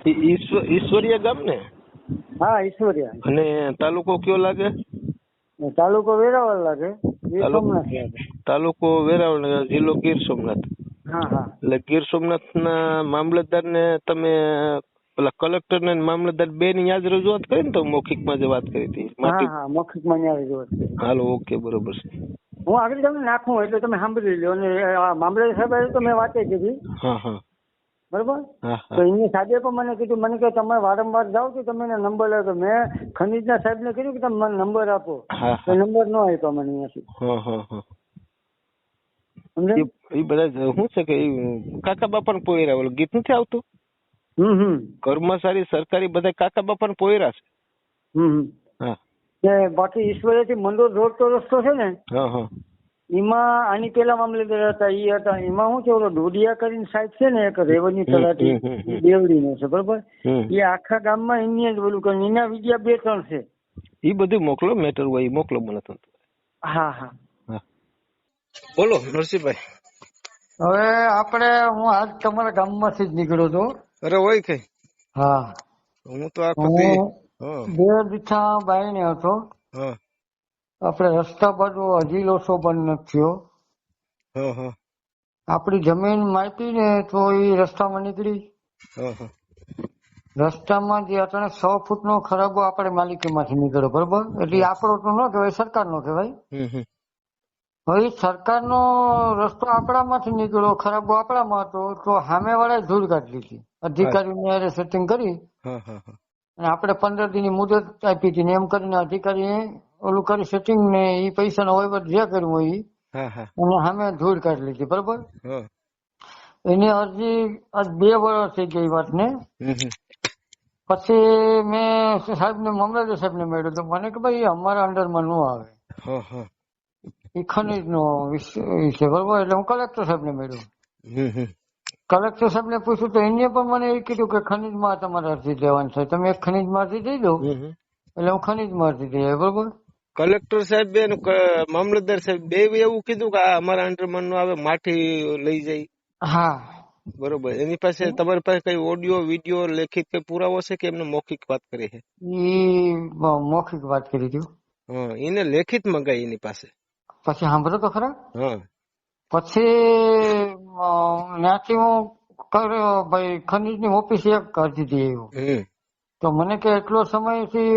ઈશ્વરીય ગામ ને? હા ઈશ્વરિયા. અને તાલુકો કયો લાગે? તાલુકો વેરાવળ લાગે, ગીર સોમનાથ લાગે. તાલુકો વેરાવળ, જિલ્લો ગીર સોમનાથ. હા હા. એટલે ગીર સોમનાથ ના મામલતદાર ને તમે પેલા કલેક્ટર ને મામલતદાર બે ની યાદ રજૂઆત કરી ને તો મૌખિકમાં જે વાત કરી હતી? હા હા મૌખિકમાં ન્યાય રજૂઆત કરી. હાલો, ઓકે, બરોબર છે. હું આગળ તમને નાખું એટલે તમે સાંભળી લો. અને મામલતદાર સાહેબ તો મેં વાતે કીધી. હા હા. બરોબર. હા તો હા. એની સાથે પણ મને કીધું, મને કે તમે વારંવાર જાઓ તો તમે એને નંબર આપો. મેં ખનીજના સાહેબને કીધું કે તમે મને નંબર આપો, હા તો નંબર ન આપ્યો મને અહીંયાથી. હા હા હા. સમજાય? એ બધા શું છે કે કાકા બાપા ને પોયરા ઓલું ગીત નથી આવતું? કર્મચારી સરકારી બધા કાકા બાપા ને પોયરા છે. હા. બાકી ઈશ્વરેથી મંડોળ જોડતો રસ્તો છે ને, હા હા, એમાં આની પેલા મામલેદાર હતા એ હતા. એમાં શું છે, ઓલો ડોડિયા કરીને સાઈડ છે ને એક રેવન્યુ તલાટી દેવડીનો છે, બરોબર. એ આખા ગામમાં એની જ ઓલું કરે, એના વિદ્યા 2-3 છે. એ બધું મોકલો, મેટર હોય એ મોકલો મને તો. હા હા. બોલો નરસિંહભાઈ. હવે આપણે હું આજ તમારા ગામમાંથી જ નીકળ્યો હતો. અરે હોય કઈ? હા. હું તો આ કદી બે દીઠા બાયણે હતો. આપણે રસ્તા બાજુ હજી લોસો બંધ નથી થયો. આપણી જમીન માપી ને તો એ રસ્તામાં નીકળી. રસ્તામાં જે અચાનક 100 ફૂટનો ખરાબો આપણે માલિકીમાંથી નીકળ્યો, બરોબર. એટલે આપણો તો ન કહેવાય, સરકારનો કહેવાય. હવે સરકારનો રસ્તો આપણામાંથી નીકળ્યો, ખરાબો આપણામાં હતો, તો સામેવાળાએ ધૂળ કાઢી લીધી. અધિકારીને સેટિંગ કરી અને આપણે 15 દિનની મુદત આપી હતી ને એમ કરીને અધિકારીએ ઓલું કરી સેટિંગ ને એ પૈસાનો વહીવટ જે કર્યું હોય અને સામે ધૂળ કાઢી લીધી, બરોબર. એની અરજી આજ 2 વર્ષ થઈ ગઈ વાતને. પછી મેં સાહેબને મામલતદાર સાહેબને મળ્યો તો મને કે ભાઈ અમારા અંડરમાં ન આવે, એ ખનીજનો વિષય, બરોબર. એટલે હું કલેક્ટર સાહેબને મળ્યો. કલેક્ટર સાહેબને પૂછ્યું તો એને પણ મને એ કીધું કે ખનીજમાં તમારે અરજી દેવાની છે, તમે એક ખનીજમાં અરજી દઈ દો. એટલે હું ખનીજમાં અરજી દઈ, બરોબર. કલેક્ટર સાહેબ બે મામલતદાર સાહેબ બે એવું કીધું કે આ અમારા અંડરમાં નો આવે, માટી લઈ જાય. હા, બરોબર. એની પાસે તમારી પાસે કઈ ઓડિયો વિડીયો લેખિત કઈ પુરાવો છે કે એમને મૌખિક વાત કરી છે? એ મૌખિક વાત કરી હતી. એને લેખિત મંગાઈ એની પાસે. પછી સાંભળો તો ખરા. પછી ત્યાંથી હું કર્યો ભાઈ ખનીજની ઓફિસ એક અરજી દઈ આવ્યો. તો મને કે એટલો સમયથી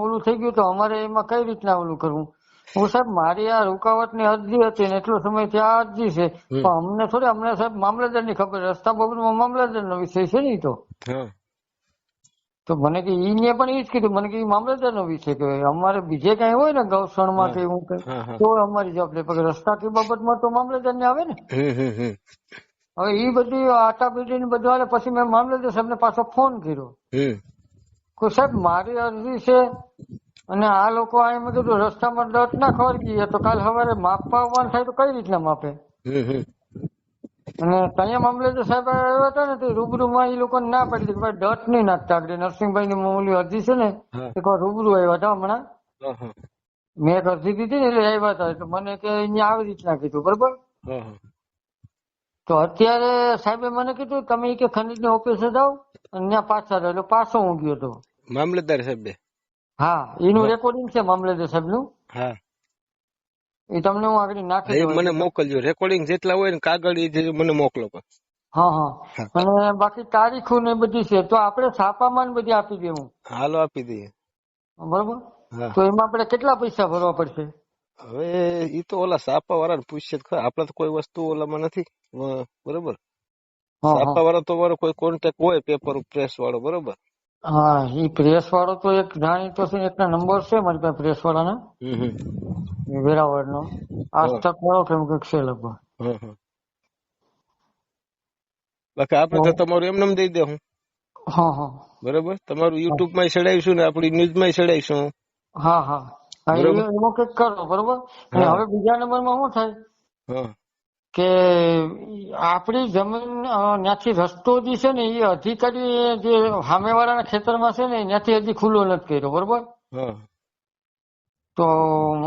ઓલું થઈ ગયું તો અમારે એમાં કઈ રીતના ઓલું કરવું. હું સાહેબ મારી આ રૂકાવટની અરજી હતી ને એટલો સમયથી આ અરજી છે, પણ અમને થોડી, અમને સાહેબ મામલતદારની ખબર, રસ્તા બાબતમાં મામલતદારનો વિષય છે ને તો મને કે ઈને પણ એ જ કીધું, મને કે મામલતદારનો વિષય કહેવાય. અમારે બીજે કઈ હોય ને ગૌશણમાં કે એવું કઈ તો અમારી જવાબદારી, રસ્તા કે બાબતમાં તો મામલતદારને આવે ને. હવે એ બધી આટાપીટી બધું આવે. પછી મેં મામલતદાર સાહેબને પાછો ફોન કર્યો કે સાહેબ મારી અરજી છે અને આ લોકો આ મેં કીધું રસ્તામાં દટ ના ખવડકી તો કાલ સવારે માપવા આવવાનું થાય તો કઈ રીતના માપે. અને ત્યાં મામલતદાર સાહેબ આવ્યા હતા ને તે રૂબરૂમાં એ લોકોને ના પાડી હતી કે ભાઈ દટ નહીં નાખતા. આગળ નરસિંહભાઈ ની મૂલી અરજી છે ને એક વાર રૂબરૂ આવ્યા હતા હમણાં. મેં એક અરજી દીધી ને એટલે આવ્યા હતા. તો મને કે અહીંયા આવી રીતના કીધું, બરોબર. તો અત્યારે સાહેબે મને કીધું તમે કે ખનીજની ઓફિસે જાઓ અને ત્યાં પાછા રહો. એટલે પાછો હું ગયો હતો. મામલતદાર સાહેબ? હા, એનું રેકોર્ડિંગ છે મામલતદાર સાહેબ નું. એ તમને હું આગળ નાખી દઉં. મને મોકલજો રેકોર્ડિંગ જેટલા હોય ને કાગળ એ મને મોકલો. હા. અને બાકી તારીખો ને બધી છે તો આપણે છાપામાં બધી આપી દેવું. હાલો, આપી દઈએ. બરોબર. તો એમાં આપણે કેટલા પૈસા ભરવા પડશે? હવે ઈ તો ઓલા છાપા વાળાને પૂછશે. આપડે તો કોઈ વસ્તુ ઓલામાં નથી, બરોબર. છાપા વાળા તો મારો કોઈ કોન્ટેક્ટ હોય, પેપર પ્રેસ વાળો, બરોબર. હા, એ પ્રેસ વાળો તો એક જાણીતો છે, એકના નંબર છે મારી પાસે પ્રેસ વાળાના, વેરાવળ નો. આજ તક વાળો કેમ કે છે લગભગ. બાકી આપડે તો તમારું એમને દઈ દે હું. બરોબર. તમારું યુટ્યુબ માં ચડાવીશું ને આપડી ન્યૂઝ માં ચડાવીશું. એમાં કઈક કરો, બરોબર. અને હવે બીજા નંબરમાં શું થાય કે આપડી જમીન ત્યાંથી રસ્તો જે છે ને એ અધિકારી જે સામેવાળાના ખેતરમાં છે ને ત્યાંથી હજી ખુલ્લો નથી કર્યો, બરોબર. તો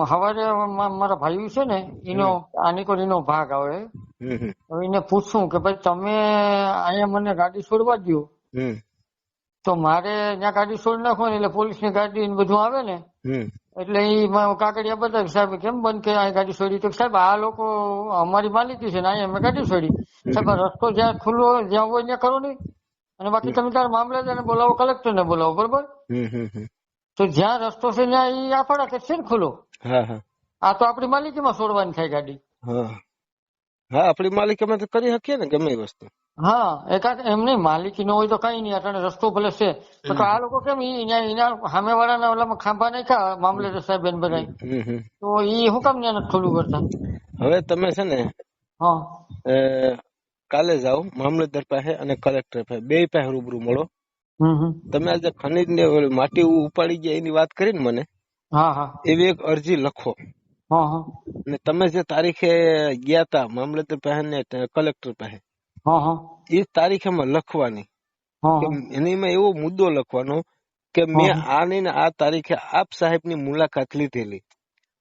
સવારે મારા ભાઈ છે ને એનો આની કોઈ એનો ભાગ આવે. હવે એને પૂછું કે ભાઈ તમે અહીંયા મને ગાડી છોડવા દો તો મારે ત્યાં ગાડી છોડી નાખો ને એટલે પોલીસ ની ગાડી ને બધું આવે ને એટલે ઈ કાગળિયા બતાવે સાહેબ કેમ બંધ કે આ ગાડી છોડી તો સાહેબ આ લોકો અમારી માલિકી છે ને અહીંયા અમે ગાડી છોડી સાહેબ રસ્તો જ્યાં ખુલ્લો હોય જ્યાં હોય ત્યાં કરો નહીં અને બાકી તમે તારા મામલતદારને બોલાવો કલેક્ટર ને બોલાવો બરોબર તો જ્યાં રસ્તો છે ત્યાં ઈ આપણા કે છે ને ખુલ્લો આ તો આપણી માલિકીમાં છોડવાની થાય ગાડી હા આપણી માલિકીમાં તો કરી શકીએ ને ગમે એ વસ્તુ હા એકાદ એમની માલિકી નો હોય તો કઈ નહીં અટાણે રસ્તો ભલે છે તો આ લોકો કેમ એના સામે વાળાના ઓલામાં ખાંભા નાખ્યા મામલતદાર સાહેબ ને બધા તો ઈ હું કામ ત્યાં નથી ખોલું કરતા હવે તમે છે ને હા કાલે જાઓ મામલતદાર પાસે અને કલેક્ટર પાસે બે પાસે રૂબરૂ મળો તમે આજે ખનીજ ને માટી ઉપાડી ગયા એની વાત કરી ને મને એવી એક અરજી લખો અને તમે જે તારીખે ગયા તા મામલતદાર પાસે ને કલેક્ટર પાસે એ તારીખ એમાં લખવાની એનીમાં એવો મુદ્દો લખવાનો કે મેં આની ને આ તારીખે આપ સાહેબ ની મુલાકાત લીધેલી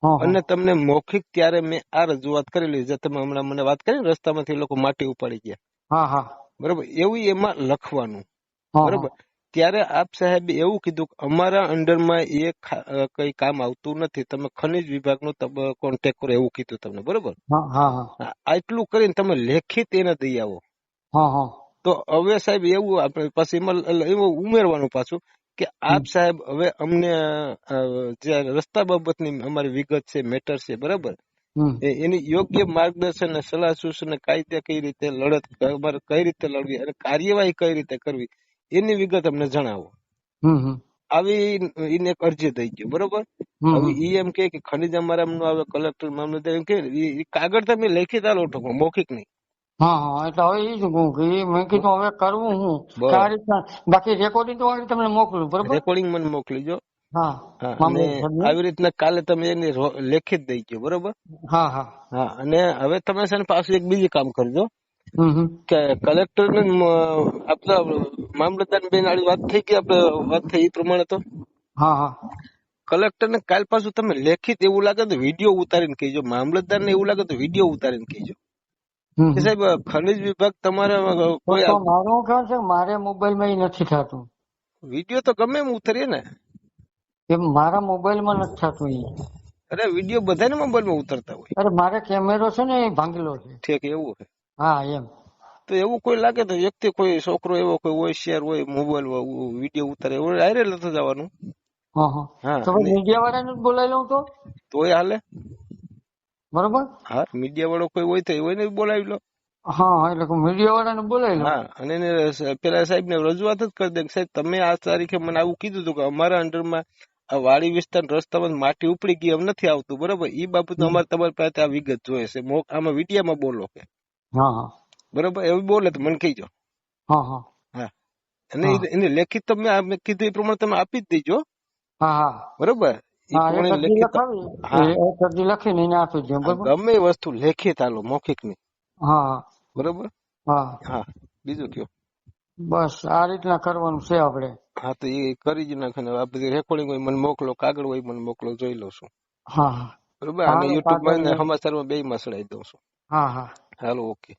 અને તમને મૌખિક ત્યારે મેં આ રજૂઆત કરેલી જે તમે હમણાં મને વાત કરી રસ્તામાંથી લોકો માટી ઉપાડી ગયા બરોબર એવું એમાં લખવાનું બરોબર ત્યારે આપ સાહેબે એવું કીધું કે અમારા અંડરમાં એ કઈ કામ આવતું નથી તમે ખનીજ વિભાગનો કોન્ટેક્ટ કરો એવું કીધું તમને બરોબર આટલું કરીને તમે લેખિત એને દઈ આવો તો હવે સાહેબ એવું આપણે પછી એવું ઉમેરવાનું પાછું કે આપ સાહેબ હવે અમને જે રસ્તા બાબતની અમારી વિગત છે મેટર છે બરાબર એની યોગ્ય માર્ગદર્શન અને સલાહ સૂચન કાયદે કઈ રીતે લડત અમારે કઈ રીતે લડવી અને કાર્યવાહી કઈ રીતે કરવી એની વિગત અમને જણાવો આવી એને એક અરજી થઈ ગઈ બરોબર હવે ઈ એમ કે ખનીજ અમારા આવે કલેક્ટર મામલતદાર એમ કે કાગળ તમે લેખિત આલો મૌખિક નહીં એટલે હવે એ જ મેં કીધું હવે કરવું હું આ રીતના બાકી રેકોર્ડિંગ તો તમને મોકલું બરોબર રેકોર્ડિંગ મને મોકલીજો આવી રીતના કાલે તમે એને લેખિત દઈ ગયો બરોબર અને હવે તમે છે ને પાછું એક બીજું કામ કરજો કે કલેક્ટર ને આપડા મામલતદાર બેન વાળી વાત થઈ ગઈ આપડે વાત થઈ એ પ્રમાણે તો કલેક્ટર ને કાલ પાછું તમે લેખિત એવું લાગે તો વિડીયો ઉતારીને કહીજો મામલતદાર ને એવું લાગે તો વિડીયો ઉતારીને કહીજો સાહેબ ખનીજ વિભાગ તમારે મારું કહે છે મારે મોબાઈલ માં નથી થતું વિડીયો તો ગમે એમ ઉતારીએ ને મારા મોબાઈલ માં નથી થતું અરે વિડીયો બધાને મોબાઈલ માં ઉતરતા હોય અરે મારે કેમેરો છે ને એ ભાંગેલો છે ઠીક એવું છે એમ તો એવું કોઈ લાગે તો વ્યક્તિ કોઈ છોકરો એવો કોઈ હોય શેર હોય મોબાઈલ વિડીયો ઉતારે એવું હારે લેતો જવાનું મીડિયા વાળાને બોલાવી લઉં તોય હાલે બરોબર મીડિયા વાળો કોઈ હોય તો એને બોલાવી લો એટલે મીડિયા વાળાને બોલાવી લો અને એને પેલા સાહેબ ને રજૂઆત જ કરી દે સાહેબ તમે આ તારીખે મને આવું કીધું હતું કે અમારા અંડરમાં આ વાડી વિસ્તાર રસ્તામાં માટી ઉપડી ગઈ એમ નથી આવતું બરોબર ઈ બાબત અમારે તમારી પાસે આ વિગત જોઈએ છે આમાં વિડીયામાં બોલો કે બરોબર એવું બોલે તો મને કહીજો અને એને લેખિત તમે કીધું એ પ્રમાણે તમે આપી જ દેજો બરોબર ગમે વસ્તુ લેખિત આલો મૌખિક ની બરોબર બીજું કયો બસ આ રીતના કરવાનું છે આપડે તો એ કરી જ નાખે આ બધી રેકોર્ડિંગ હોય મને મોકલો કાગળ હોય મને મોકલો જોઈ લઉં છું બરોબર અને યુટ્યુબ માં સમાચારમાં બે માં ચડાવી દઉં છું હાલો ઓકે